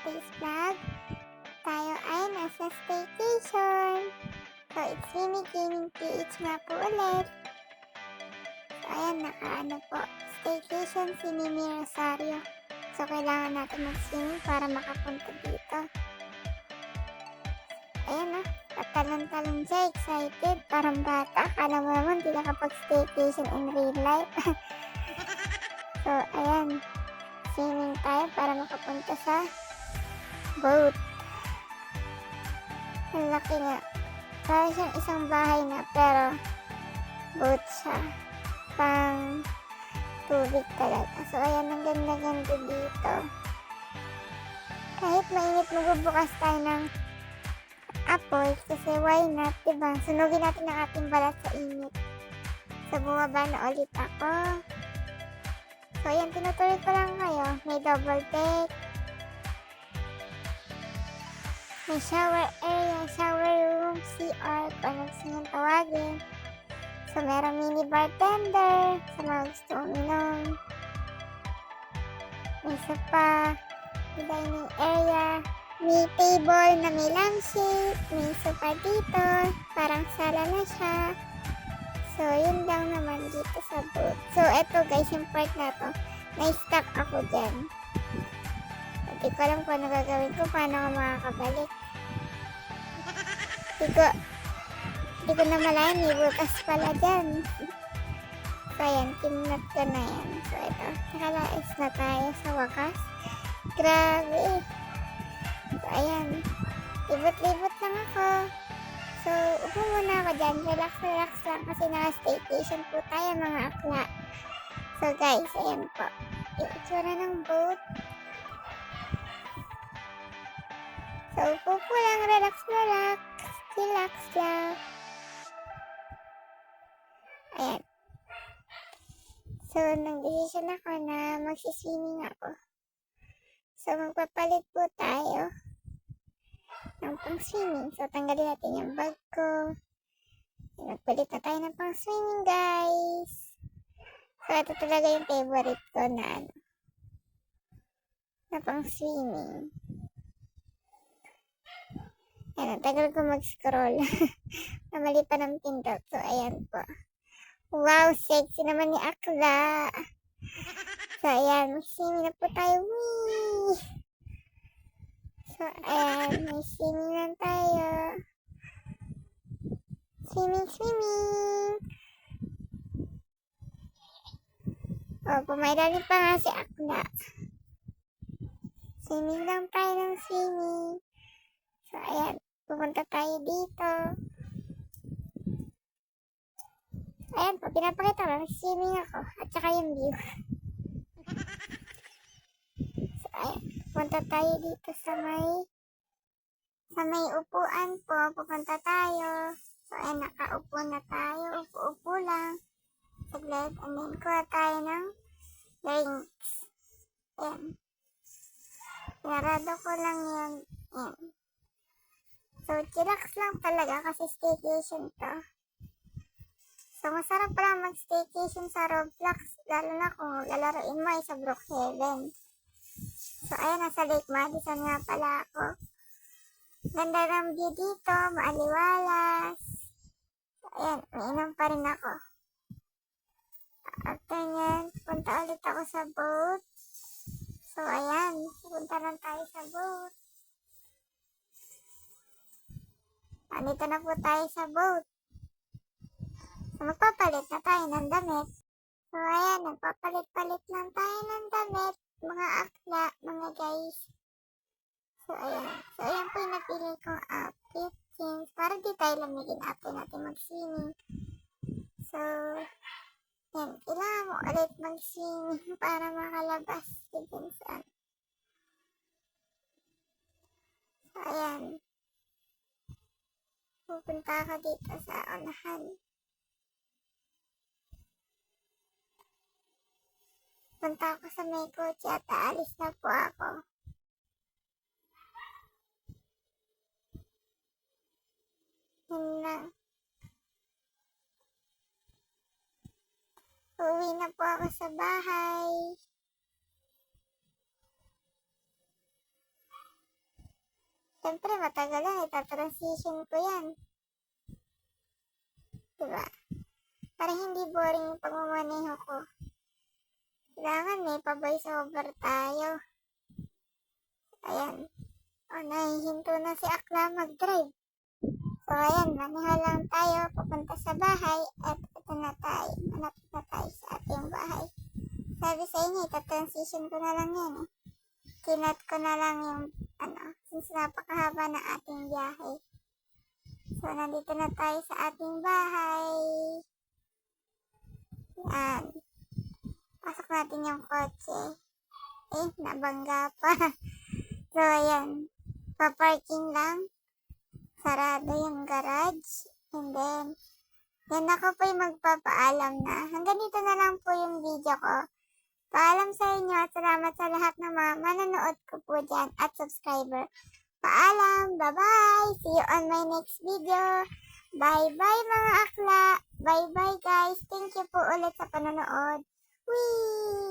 today's vlog. Tayo ay nasa staycation. So, it's Mimi Gaming PH nga po ulit. So, ayan, nakaano po. Staycation si Mimi Rosario. So, kailangan natin mag-swimming para makapunta dito. Ayan na, katalon-talon siya, excited. Parang bata. Akala mo naman, di nakapag-staycation in real life. So, ayan. Swimming tayo para makapunta sa boat. Ang laki nga. Para siyang isang bahay na pero boat siya. Pang tubig talaga. So, ayan, ang ganda-ganda dito. Kahit mainit, magbubukas tayo ng apoy kasi why not, diba? Sunugin natin ang ating balat sa init. So, bumaba na ulit ako. So, ayan, tinutuloy ko lang kayo. May double deck. May shower area, shower room, CR, kung ano gusto niyong tawagin. So, merong mini bartender sa mga gusto uminom. May sofa, may dining area, may table na may lampshade, may sofa dito, parang sala na siya. So, yun lang naman dito sa booth. So, eto guys, yung part na to, na-stuck ako dyan. Hindi ko alam kung ano gagawin ko, paano ako makakabalik. Hindi ko na malayan, may butas pala dyan. So, ayan, kinat ko na yan. So, ito, nakalaes na tayo sa wakas. Grabe. So, ayan, libot-libot lang ako. So, upo muna ako dyan. Relax lang kasi naka-staycation po tayo mga akla. So, guys, ayan po. Yung itsura ng boat. So, upo po lang. Relax. Relax lang. Ayan. So, nag-decision ako na magsiswimming ako. So, magpapalit po tayo ng pang-swimming. So, tanggalin natin yung bag ko. Nagpalit na tayo ng pang-swimming, guys. So, ito talaga yung favorite ko na pang-swimming. Ayan, ang tagal ko mag-scroll. Namali pa ng pindot. So, ayan po. Wow, sexy naman ni Akla. So, ayan, mag-swimming na po tayo. Whee! So, ayan, may swimming lang tayo. Swimming. O, pumaylalim pa nga si Akla. Swimming lang tayo ng swimming. So, ayan, pupunta tayo dito. Ayan po, pinapakita ko, nag-swimming ako. At saka yung view. So, ayan, pupunta tayo dito sa may upuan po. Pupunta tayo. So, ayan, nakaupo na tayo. Upo lang. Saglit. And then, kuha tayo ng drinks. Ayan. Pinarado ko lang yan. Ayan. So, chillax lang talaga kasi staycation to. So, masarap pala mag-staycation sa Roblox. Lalo na kung lalaroin mo ay sa Brookhaven. So, ayan, nasa Lake Madison nga pala ako. Ganda ng view dito, maaliwalas. So, ayan, umiinom pa rin ako. After nyan, punta ulit ako sa boat. So, ayan, punta lang tayo sa boat. Andito na po tayo sa boat. So, magpapalit na tayo ng damit. So, ayan, nagpapalit-palit lang tayo ng damit. Mga akla, mga guys. So, ayan po yung napili kong outfit. Since, para di tayo lamigin after natin mag-swimming. So, yan, kailangan mo ulit mag-swimming para makalabas dito saan. So, ayan. Pupunta ako dito sa unahan. Punta ako sa may kotse at aalis na po ako. Yun lang. Uuwi na po ako sa bahay. Siyempre, matagal yan. Ita-transition ko yan. Diba? Para hindi boring yung pagmamaneho ko. Kailangan may pa-voice over tayo. Ayan. O, nahihinto na si Akla mag-drive. So, ayan, maneho lang tayo papunta sa bahay at ito na tayo. Malapit na tayo sa ating bahay. Sabi sa inyo, ita-transition ko na lang yan eh. Kinat ko na lang yung, since napakahaba na ating biyahe. So, nandito na tayo sa ating bahay. Yan. Pasok natin yung kotse. Nabangga pa. So, ayan. Pa-parking lang. Sarado yung garage. And then, yan ako po yung magpapaalam na. Hanggang dito na lang po yung video ko. Paalam sa inyo at salamat sa lahat ng mga manonood ko po dyan at subscriber. Paalam! Bye-bye! See you on my next video. Bye-bye mga akla! Bye-bye guys! Thank you po ulit sa panonood. Whee!